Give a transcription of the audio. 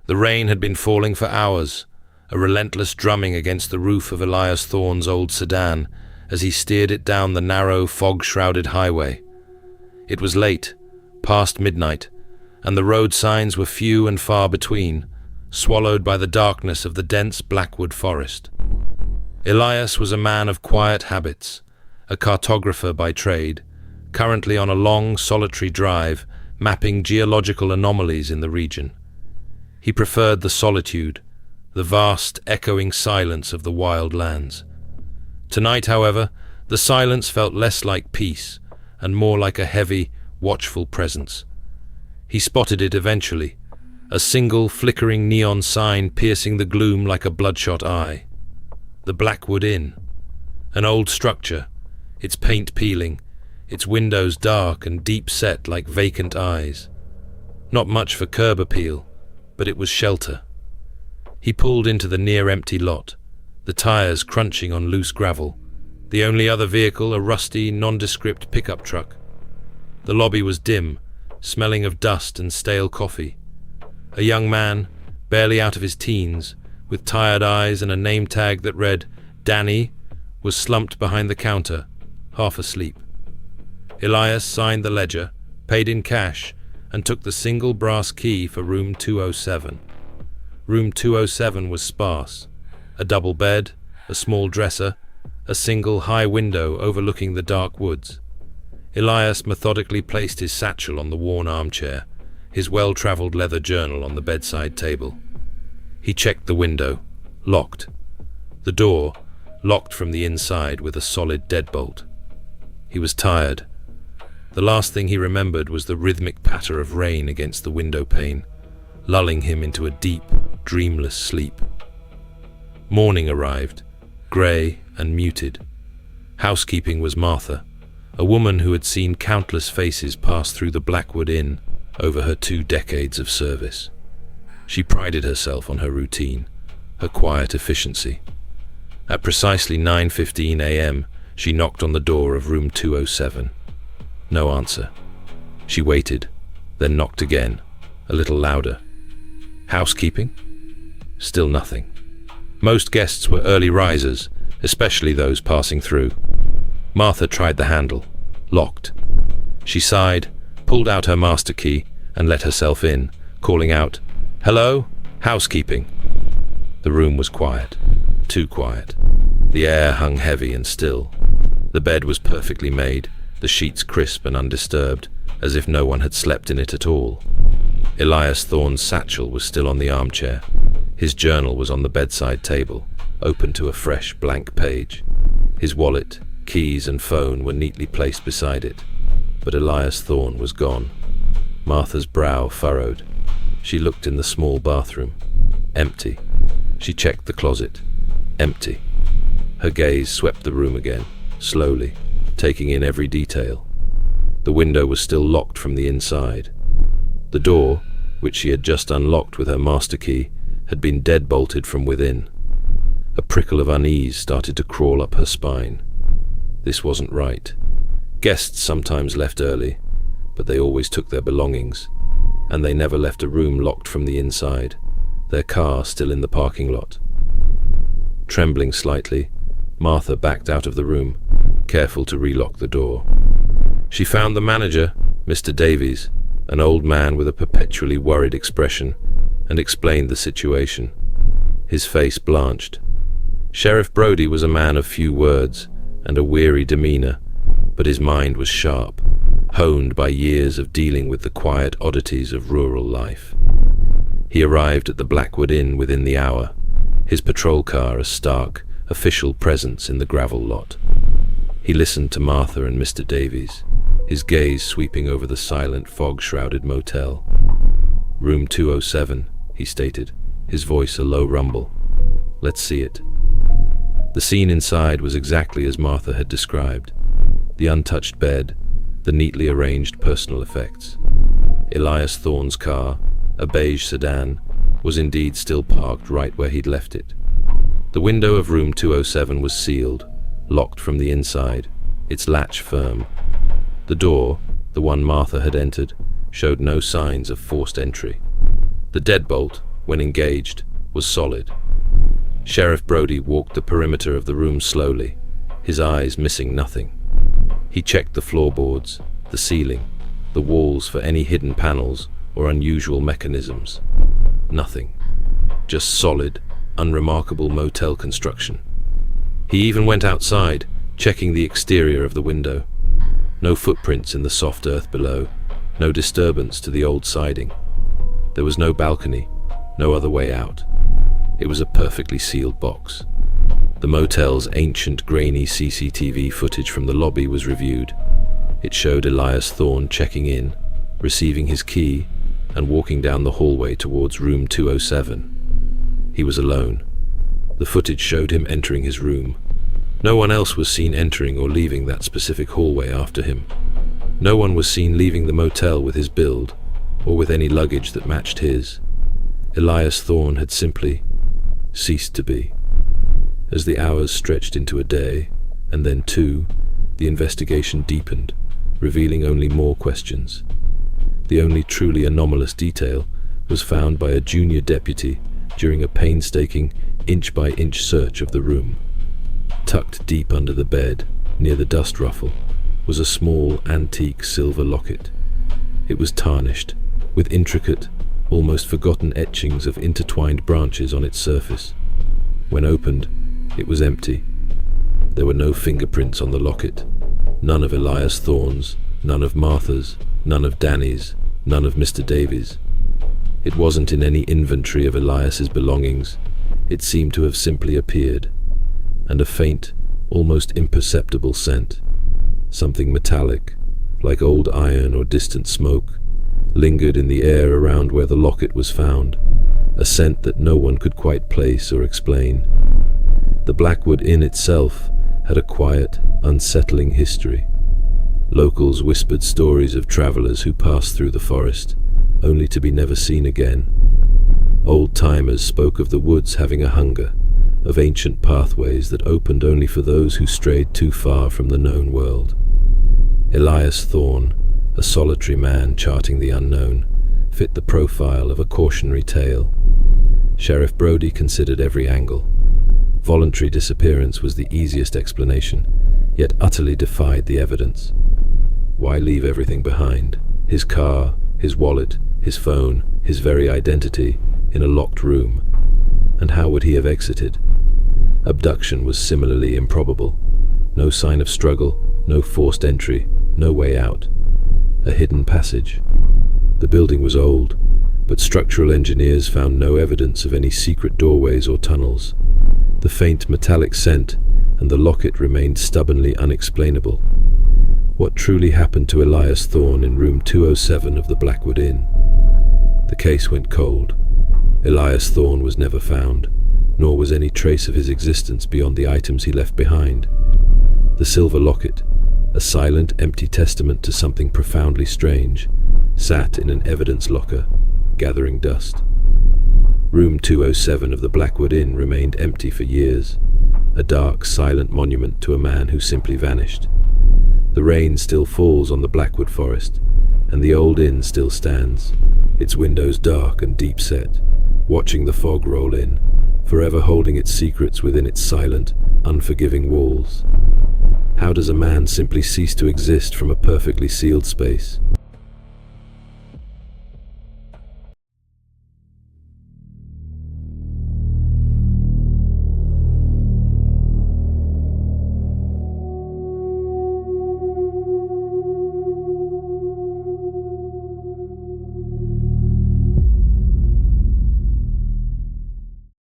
The rain had been falling for hours, a relentless drumming against the roof of Elias Thorne's old sedan as he steered it down the narrow, fog-shrouded highway. It was late, past midnight, and the road signs were few and far between, swallowed by the darkness of the dense Blackwood forest. Elias was a man of quiet habits, a cartographer by trade, currently on a long, solitary drive mapping geological anomalies in the region. He preferred the solitude, the vast, echoing silence of the wild lands. Tonight, however, the silence felt less like peace and more like a heavy, watchful presence. He spotted it eventually, a single flickering neon sign piercing the gloom like a bloodshot eye. The Blackwood Inn. An old structure, its paint peeling, its windows dark and deep-set like vacant eyes. Not much for curb appeal, but it was shelter. He pulled into the near-empty lot, the tires crunching on loose gravel, the only other vehicle a rusty, nondescript pickup truck. The lobby was dim, smelling of dust and stale coffee. A young man, barely out of his teens, with tired eyes and a name tag that read Danny, was slumped behind the counter, half asleep. Elias signed the ledger, paid in cash, and took the single brass key for room 207. Room 207 was sparse. A double bed, a small dresser, a single high window overlooking the dark woods. Elias methodically placed his satchel on the worn armchair, his well-travelled leather journal on the bedside table. He checked the window, locked. The door, locked from the inside with a solid deadbolt. He was tired. The last thing he remembered was the rhythmic patter of rain against the window pane, lulling him into a deep, dreamless sleep. Morning arrived, grey and muted. Housekeeping was Martha, a woman who had seen countless faces pass through the Blackwood Inn over her 2 decades of service. She prided herself on her routine, her quiet efficiency. At precisely 9:15 a.m., she knocked on the door of room 207. No answer. She waited, then knocked again, a little louder. Housekeeping? Still nothing. Most guests were early risers, especially those passing through. Martha tried the handle. Locked. She sighed, pulled out her master key, and let herself in, calling out, "Hello? Housekeeping." The room was quiet. Too quiet. The air hung heavy and still. The bed was perfectly made, the sheets crisp and undisturbed, as if no one had slept in it at all. Elias Thorne's satchel was still on the armchair. His journal was on the bedside table, open to a fresh blank page. His wallet, keys and phone were neatly placed beside it, but Elias Thorne was gone. Martha's brow furrowed. She looked in the small bathroom. Empty. She checked the closet. Empty. Her gaze swept the room again, slowly, taking in every detail. The window was still locked from the inside. The door, which she had just unlocked with her master key, had been deadbolted from within. A prickle of unease started to crawl up her spine. This wasn't right. Guests sometimes left early, but they always took their belongings, and they never left a room locked from the inside, their car still in the parking lot. Trembling slightly, Martha backed out of the room, careful to relock the door. She found the manager, Mr. Davies, an old man with a perpetually worried expression, and explained the situation. His face blanched. Sheriff Brody was a man of few words and a weary demeanor, but his mind was sharp, honed by years of dealing with the quiet oddities of rural life. He arrived at the Blackwood Inn within the hour, his patrol car a stark, official presence in the gravel lot. He listened to Martha and Mr. Davies, his gaze sweeping over the silent, fog-shrouded motel. "Room 207, he stated, his voice a low rumble. "Let's see it." The scene inside was exactly as Martha had described. The untouched bed, the neatly arranged personal effects. Elias Thorne's car, a beige sedan, was indeed still parked right where he'd left it. The window of room 207 was sealed, locked from the inside, its latch firm. The door, the one Martha had entered, showed no signs of forced entry. The deadbolt, when engaged, was solid. Sheriff Brody walked the perimeter of the room slowly, his eyes missing nothing. He checked the floorboards, the ceiling, the walls for any hidden panels or unusual mechanisms. Nothing. Just solid, unremarkable motel construction. He even went outside, checking the exterior of the window. No footprints in the soft earth below, no disturbance to the old siding. There was no balcony, no other way out. It was a perfectly sealed box. The motel's ancient, grainy CCTV footage from the lobby was reviewed. It showed Elias Thorne checking in, receiving his key, and walking down the hallway towards room 207. He was alone. The footage showed him entering his room. No one else was seen entering or leaving that specific hallway after him. No one was seen leaving the motel with his build, or with any luggage that matched his. Elias Thorne had simply ceased to be. As the hours stretched into a day, and then two, the investigation deepened, revealing only more questions. The only truly anomalous detail was found by a junior deputy during a painstaking, inch-by-inch search of the room. Tucked deep under the bed, near the dust ruffle, was a small, antique silver locket. It was tarnished, with intricate, almost forgotten etchings of intertwined branches on its surface. When opened, it was empty. There were no fingerprints on the locket, none of Elias Thorne's, none of Martha's, none of Danny's, none of Mr. Davies. It wasn't in any inventory of Elias's belongings. It seemed to have simply appeared, and a faint, almost imperceptible scent, something metallic, like old iron or distant smoke, lingered in the air around where the locket was found, a scent that no one could quite place or explain. The Blackwood Inn itself had a quiet, unsettling history. Locals whispered stories of travelers who passed through the forest, only to be never seen again. Old-timers spoke of the woods having a hunger, of ancient pathways that opened only for those who strayed too far from the known world. Elias Thorne, a solitary man charting the unknown, fit the profile of a cautionary tale. Sheriff Brody considered every angle. Voluntary disappearance was the easiest explanation, yet utterly defied the evidence. Why leave everything behind? His car, his wallet, his phone, his very identity, in a locked room. And how would he have exited? Abduction was similarly improbable. No sign of struggle, no forced entry, no way out. A hidden passage. The building was old, but structural engineers found no evidence of any secret doorways or tunnels. The faint metallic scent and the locket remained stubbornly unexplainable. What truly happened to Elias Thorne in room 207 of the Blackwood Inn? The case went cold. Elias Thorne was never found, nor was any trace of his existence beyond the items he left behind. The silver locket, a silent, empty testament to something profoundly strange, sat in an evidence locker, gathering dust. Room 207 of the Blackwood Inn remained empty for years, a dark, silent monument to a man who simply vanished. The rain still falls on the Blackwood forest, and the old inn still stands, its windows dark and deep-set, watching the fog roll in, forever holding its secrets within its silent, unforgiving walls. How does a man simply cease to exist from a perfectly sealed space?